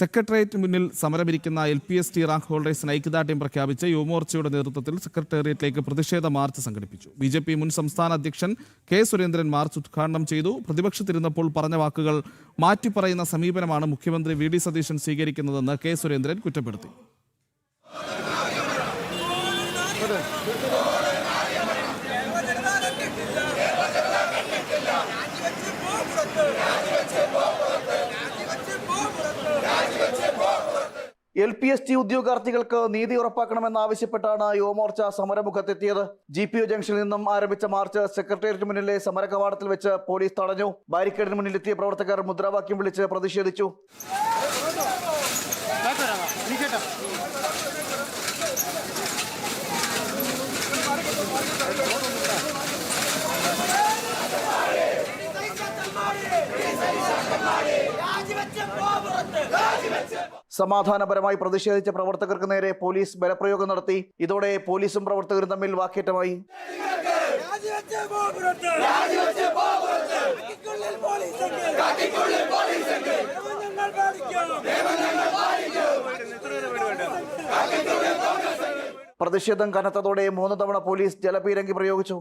സെക്രട്ടേറിയറ്റിന് മുന്നിൽ സമരമിരിക്കുന്ന LPST rank ഹോൾഡേഴ്സിന് ഐക്യദാർഢ്യം പ്രഖ്യാപിച്ച് യുവമോർച്ചയുടെ നേതൃത്വത്തിൽ സെക്രട്ടേറിയറ്റിലേക്ക് പ്രതിഷേധ മാർച്ച് സംഘടിപ്പിച്ചു. BJP മുൻ സംസ്ഥാന അധ്യക്ഷൻ K. സുരേന്ദ്രൻ മാർച്ച് ഉദ്ഘാടനം ചെയ്തു. പ്രതിപക്ഷത്തിരുന്നപ്പോൾ പറഞ്ഞ വാക്കുകൾ മാറ്റിപ്പറയുന്ന സമീപനമാണ് മുഖ്യമന്ത്രി VD സതീശൻ സ്വീകരിക്കുന്നതെന്ന് K. സുരേന്ദ്രൻ കുറ്റപ്പെടുത്തി. LPST ഉദ്യോഗാർത്ഥികൾക്ക് നീതി ഉറപ്പാക്കണമെന്നാവശ്യപ്പെട്ടാണ് യുവമോർച്ച സമരമുഖത്തെത്തിയത്. GPO ജംഗ്ഷനിൽ നിന്നും ആരംഭിച്ച മാർച്ച് സെക്രട്ടേറിയറ്റ് മുന്നിലെ സമര കവാടത്തിൽ വെച്ച് പോലീസ് തടഞ്ഞു. ബാരിക്കേഡിന് മുന്നിലെത്തിയ പ്രവർത്തകർ മുദ്രാവാക്യം വിളിച്ച് പ്രതിഷേധിച്ചു. സമാധാനപരമായി പ്രതിഷേധിച്ച പ്രവർത്തകർക്ക് നേരെ പോലീസ് ബലപ്രയോഗം നടത്തി. ഇതോടെ പോലീസും പ്രവർത്തകരും തമ്മിൽ വാക്കേറ്റമായി. പ്രതിഷേധം കനത്തതോടെ 3 തവണ പോലീസ് ജലപീരങ്കി പ്രയോഗിച്ചു.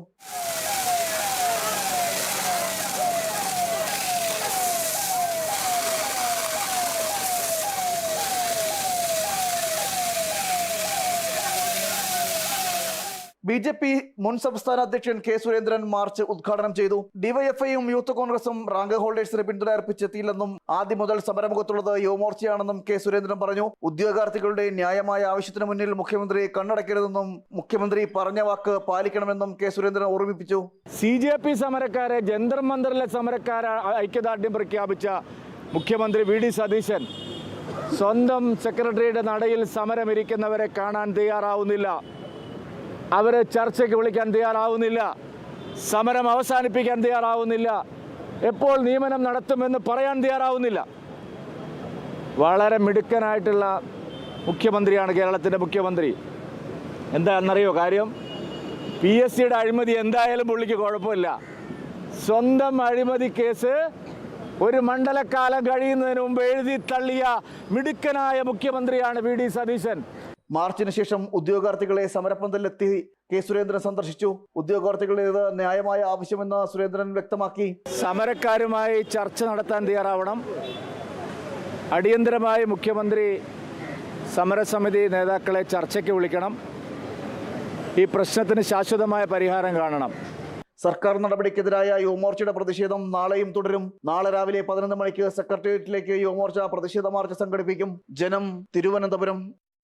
BJP മുൻ സംസ്ഥാന അധ്യക്ഷൻ K. സുരേന്ദ്രൻ മാർച്ച് ഉദ്ഘാടനം ചെയ്തു. DYFIയും യൂത്ത് കോൺഗ്രസും റാങ്ക് ഹോൾഡേഴ്സിന് പിന്തുണ അർപ്പിച്ചെത്തിയില്ലെന്നും ആദ്യം മുതൽ സമരമുഖത്തുള്ളത് യുവമോർച്ചയാണെന്നും K. സുരേന്ദ്രൻ പറഞ്ഞു. ഉദ്യോഗാർത്ഥികളുടെ ന്യായമായ ആവശ്യത്തിന് മുന്നിൽ മുഖ്യമന്ത്രി കണ്ണടയ്ക്കരുതെന്നും മുഖ്യമന്ത്രി പറഞ്ഞ വാക്ക് പാലിക്കണമെന്നും K. സുരേന്ദ്രൻ ഓർമ്മിപ്പിച്ചു. CJP സമരക്കാരെ ജന്തർ മന്ദറിലെ സമരക്കാരെ ഐക്യദാർഢ്യം പ്രഖ്യാപിച്ച മുഖ്യമന്ത്രി VD സതീശൻ സ്വന്തം സെക്രട്ടറിയുടെ നടയിൽ സമരമിരിക്കുന്നവരെ കാണാൻ തയ്യാറാവുന്നില്ല. അവരെ ചർച്ചയ്ക്ക് വിളിക്കാൻ തയ്യാറാവുന്നില്ല. സമരം അവസാനിപ്പിക്കാൻ തയ്യാറാവുന്നില്ല. എപ്പോൾ നിയമനം നടത്തുമെന്ന് പറയാൻ തയ്യാറാവുന്നില്ല. വളരെ മിടുക്കനായിട്ടുള്ള മുഖ്യമന്ത്രിയാണ് കേരളത്തിൻ്റെ മുഖ്യമന്ത്രി. എന്താണെന്നറിയോ കാര്യം? PSCയുടെ അഴിമതി എന്തായാലും പുള്ളിക്ക് കുഴപ്പമില്ല. സ്വന്തം അഴിമതി കേസ് ഒരു മണ്ഡലക്കാലം കഴിയുന്നതിന് മുമ്പ് എഴുതി തള്ളിയ മിടുക്കനായ മുഖ്യമന്ത്രിയാണ് VD സതീശൻ. മാർച്ചിന് ശേഷം ഉദ്യോഗാർത്ഥികളെ സമരപ്പന്തലിലെത്തി K. സുരേന്ദ്രൻ സന്ദർശിച്ചു. ഉദ്യോഗാർത്ഥികളുടേത് ന്യായമായ ആവശ്യമെന്ന് സുരേന്ദ്രൻ വ്യക്തമാക്കി. സമരക്കാരുമായി ചർച്ച നടത്താൻ തയ്യാറാവണം. അടിയന്തരമായി മുഖ്യമന്ത്രി സമരസമിതി നേതാക്കളെ ചർച്ചയ്ക്ക് വിളിക്കണം. ഈ പ്രശ്നത്തിന് ശാശ്വതമായ പരിഹാരം കാണണം. സർക്കാർ നടപടിക്കെതിരായ യുവമോർച്ചയുടെ പ്രതിഷേധം നാളെയും തുടരും. നാളെ രാവിലെ 11 മണിക്ക് സെക്രട്ടേറിയറ്റിലേക്ക് യുവമോർച്ച പ്രതിഷേധ മാർച്ച് സംഘടിപ്പിക്കും. ജനം, തിരുവനന്തപുരം.